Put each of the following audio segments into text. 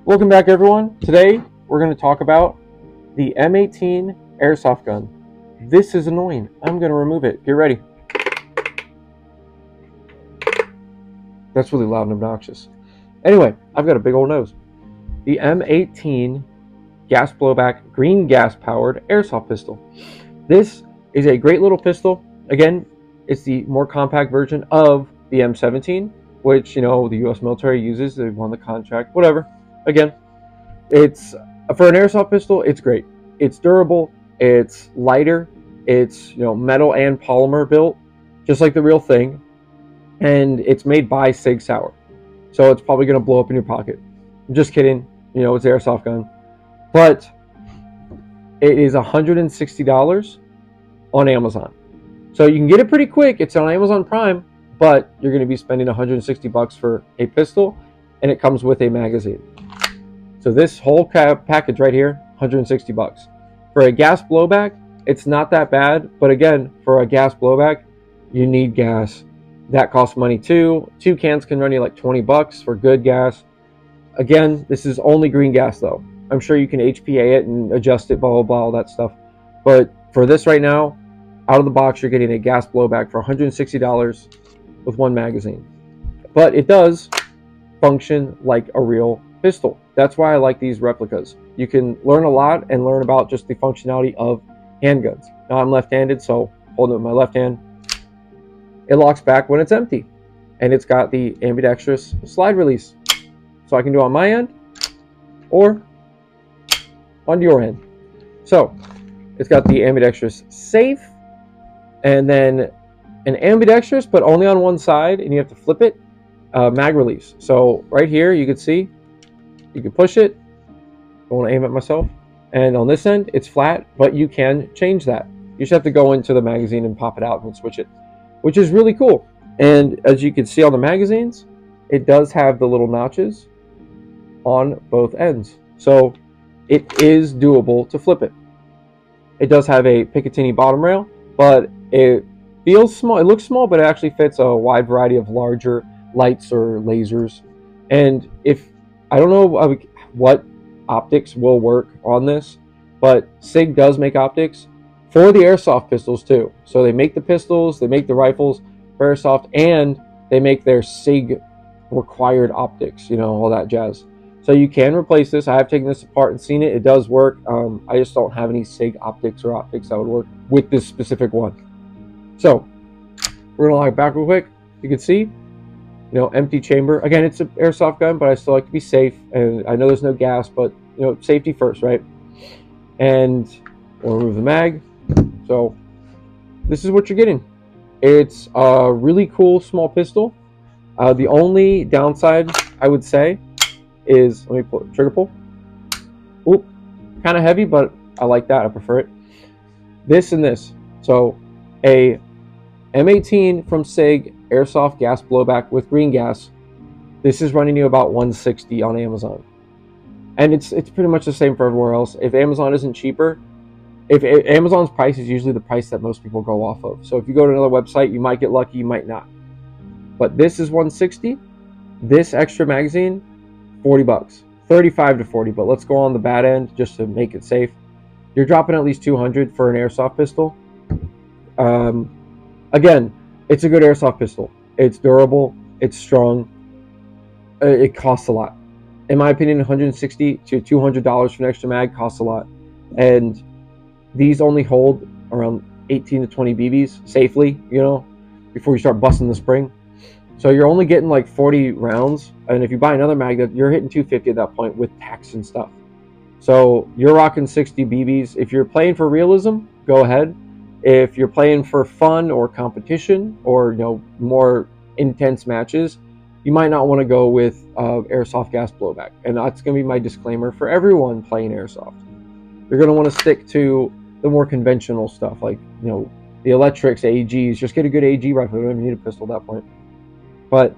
Welcome back, everyone. Today we're going to talk about the M18 airsoft gun. This is annoying. I'm going to remove it. Get ready. That's really loud and obnoxious. Anyway, I've got a big old nose. The M18 gas blowback green gas powered airsoft pistol. This is a great little pistol. Again, it's the more compact version of the M17, which, the U.S. military uses. They won the contract, whatever. Again, it's for an airsoft pistol, it's great. It's durable, it's lighter, it's metal and polymer built, just like the real thing, and it's made by Sig Sauer. So it's probably gonna blow up in your pocket. I'm just kidding, it's an airsoft gun. But it is $160 on Amazon. So you can get it pretty quick. It's on Amazon Prime, but you're gonna be spending $160 for a pistol, and it comes with a magazine. So this whole package right here, $160. For a gas blowback, it's not that bad, but again, for a gas blowback, you need gas. That costs money too. 2 cans can run you like $20 for good gas. Again, this is only green gas though. I'm sure you can HPA it and adjust it, blah, blah, blah, all that stuff. But for this right now, out of the box, you're getting a gas blowback for $160 with 1 magazine. But it does function like a real pistol. That's why I like these replicas. You can learn a lot and learn about just the functionality of handguns. Now I'm left-handed, so holding it with my left hand, it locks back when it's empty. And it's got the ambidextrous slide release. So I can do it on my end or on your end. So it's got the ambidextrous safe and then an ambidextrous, but only on one side, and you have to flip it, mag release. So right here, you can see, you can push it. I want to aim at myself. And on this end, it's flat, but you can change that. You just have to go into the magazine and pop it out and switch it, which is really cool. And as you can see on the magazines, it does have the little notches on both ends. So it is doable to flip it. It does have a Picatinny bottom rail, but it feels small. It looks small, but it actually fits a wide variety of larger lights or lasers. And if I don't know what optics will work on this, but Sig does make optics for the airsoft pistols too. So they make the pistols, they make the rifles for airsoft, and they make their Sig required optics, all that jazz. So you can replace this. I have taken this apart and seen it. It does work. I just don't have any Sig optics or optics that would work with this specific one. So we're gonna lock it back real quick. You can see, empty chamber. Again, it's an airsoft gun, but I still like to be safe. And I know there's no gas, but safety first, right? And we'll remove the mag. So this is what you're getting. It's a really cool small pistol. The only downside I would say is, let me pull trigger pull. Oop, kind of heavy, but I like that. I prefer it. This and this. So a M18 from Sig airsoft gas blowback with green gas. This is running you about $160 on Amazon, and it's pretty much the same for everywhere else. If Amazon isn't cheaper, if Amazon's price is usually the price that most people go off of. So if you go to another website, you might get lucky, you might not. But this is $160. This extra magazine, $40, 35 to 40. But let's go on the bad end just to make it safe. You're dropping at least $200 for an airsoft pistol. Again, it's a good airsoft pistol. It's durable. It's strong. It costs a lot. In my opinion, $160 to $200 for an extra mag costs a lot. And these only hold around 18 to 20 BBs safely, before you start busting the spring. So you're only getting like 40 rounds. And if you buy another mag, you're hitting 250 at that point with tax and stuff. So you're rocking 60 BBs. If you're playing for realism, go ahead. If you're playing for fun or competition or more intense matches, you might not want to go with airsoft gas blowback. And that's going to be my disclaimer for everyone playing airsoft. You're going to want to stick to the more conventional stuff, like the electrics, AGs. Just get a good AG rifle. You don't even need a pistol at that point. But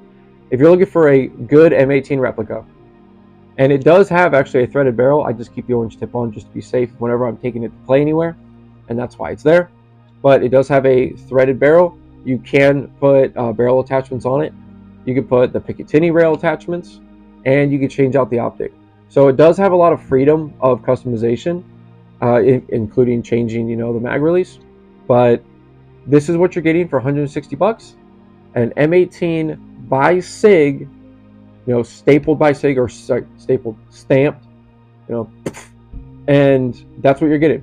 if you're looking for a good M18 replica, and it does have actually a threaded barrel, I just keep the orange tip on just to be safe whenever I'm taking it to play anywhere, and that's why it's there. But it does have a threaded barrel. You can put barrel attachments on it. You can put the Picatinny rail attachments, and you can change out the optic. So it does have a lot of freedom of customization, including changing, the mag release. But this is what you're getting for 160 bucks. An M18 by SIG, stapled by SIG, or stamped, and that's what you're getting.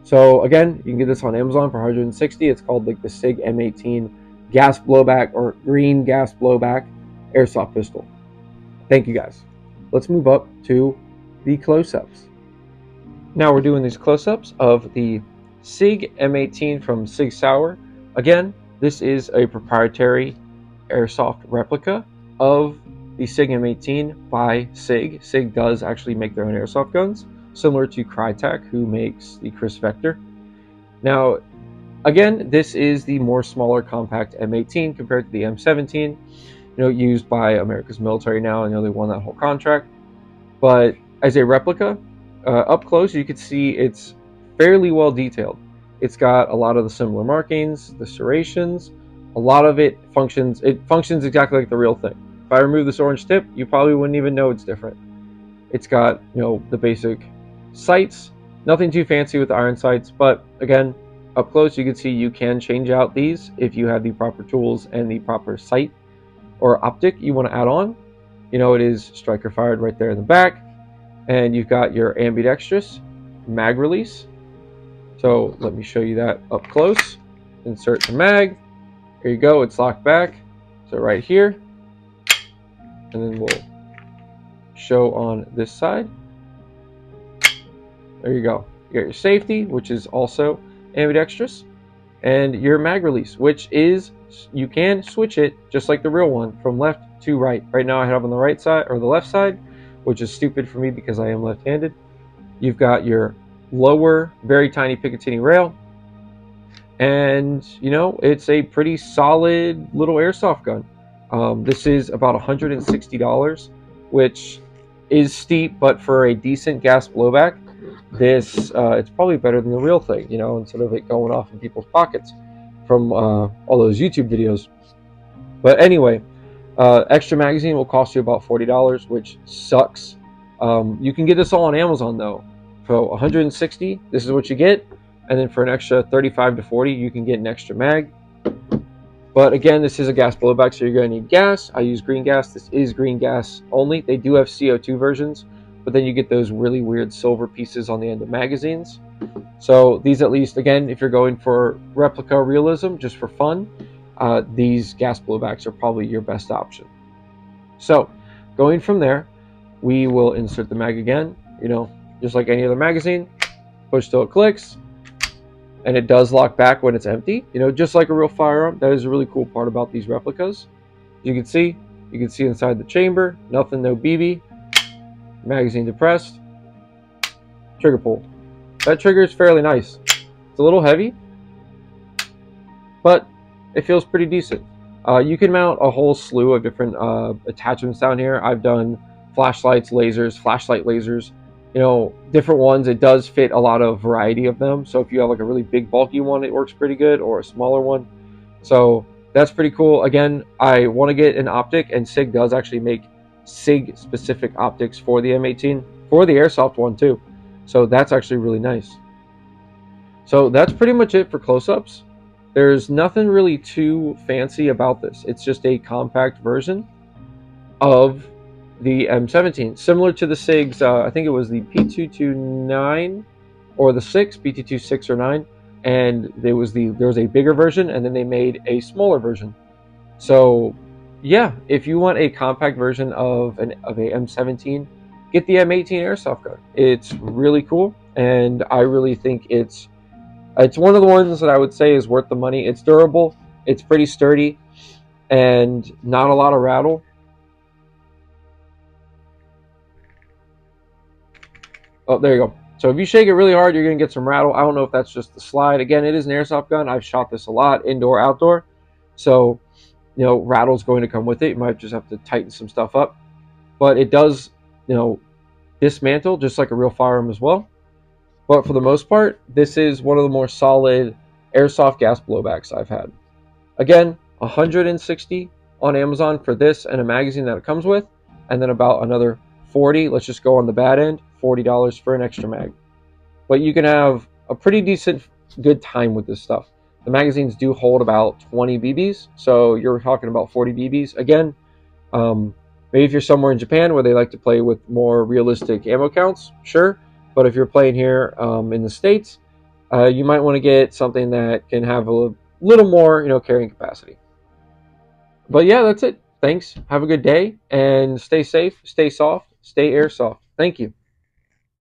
So again, you can get this on Amazon for 160. It's called like the SIG M18 gas blowback or green gas blowback airsoft pistol. Thank you guys. Let's move up to the close-ups. Now we're doing these close-ups of the SIG M18 from SIG Sauer. Again, this is a proprietary airsoft replica of the SIG M18 by SIG. SIG does actually make their own airsoft guns, similar to Crytek, who makes the Chris Vector. Now, again, this is the more smaller compact M18 compared to the M17, used by America's military now. I know they won that whole contract. But as a replica, up close, you can see it's fairly well detailed. It's got a lot of the similar markings, the serrations. A lot of it functions exactly like the real thing. If I remove this orange tip, you probably wouldn't even know it's different. It's got, the basic sights, nothing too fancy with the iron sights, but again, up close you can see you can change out these if you have the proper tools and the proper sight or optic you want to add on. It is striker fired right there in the back, and you've got your ambidextrous mag release. So let me show you that up close. Insert the mag. Here you go, it's locked back. So right here, and then we'll show on this side. There you go. You got your safety, which is also ambidextrous, and your mag release, which is, you can switch it just like the real one from left to right. Right now I have on the right side, or the left side, which is stupid for me because I am left-handed. You've got your lower, very tiny Picatinny rail, and it's a pretty solid little airsoft gun. This is about $160, which is steep, but for a decent gas blowback, this it's probably better than the real thing, instead of it going off in people's pockets from all those YouTube videos. But anyway, extra magazine will cost you about $40, which sucks. You can get this all on Amazon though. For $160, this is what you get, and then for an extra $35 to $40, you can get an extra mag. But again, this is a gas blowback, so you're going to need gas. I use green gas. This is green gas only. They do have CO2 versions, but then you get those really weird silver pieces on the end of magazines. So these, at least, again, if you're going for replica realism, just for fun, these gas blowbacks are probably your best option. So going from there, we will insert the mag again, just like any other magazine. Push till it clicks, and it does lock back when it's empty, just like a real firearm. That is a really cool part about these replicas. You can see inside the chamber, nothing, no BB. Magazine depressed, trigger pull. That trigger is fairly nice. It's a little heavy, but it feels pretty decent. You can mount a whole slew of different attachments down here. I've done flashlights, lasers, flashlight lasers, different ones. It does fit a lot of variety of them. So if you have like a really big bulky one, it works pretty good, or a smaller one. So that's pretty cool. Again, I want to get an optic, and SIG does actually make SIG specific optics for the M18, for the airsoft one too. So that's actually really nice. So that's pretty much it for close-ups. There's nothing really too fancy about this. It's just a compact version of the M17, similar to the SIG's, I think it was the P229 or the 6, P226 or 9, and there was a bigger version, and then they made a smaller version. So yeah, if you want a compact version of a M17, get the M18 airsoft gun. It's really cool, and I really think it's one of the ones that I would say is worth the money. It's durable, it's pretty sturdy, and not a lot of rattle. Oh, there you go. So if you shake it really hard, you're going to get some rattle. I don't know if that's just the slide. Again, it is an airsoft gun. I've shot this a lot, indoor, outdoor. So, rattle's going to come with it. You might just have to tighten some stuff up. But it does, dismantle just like a real firearm as well. But for the most part, this is one of the more solid airsoft gas blowbacks I've had. Again, $160 on Amazon for this and a magazine that it comes with, and then about another $40. Let's just go on the bad end, $40 for an extra mag. But you can have a pretty decent, good time with this stuff. The magazines do hold about 20 BBs, so you're talking about 40 BBs. Again, maybe if you're somewhere in Japan where they like to play with more realistic ammo counts, sure. But if you're playing here in the States, you might want to get something that can have a little more, carrying capacity. But yeah, that's it. Thanks. Have a good day and stay safe, stay soft, stay airsoft. Thank you.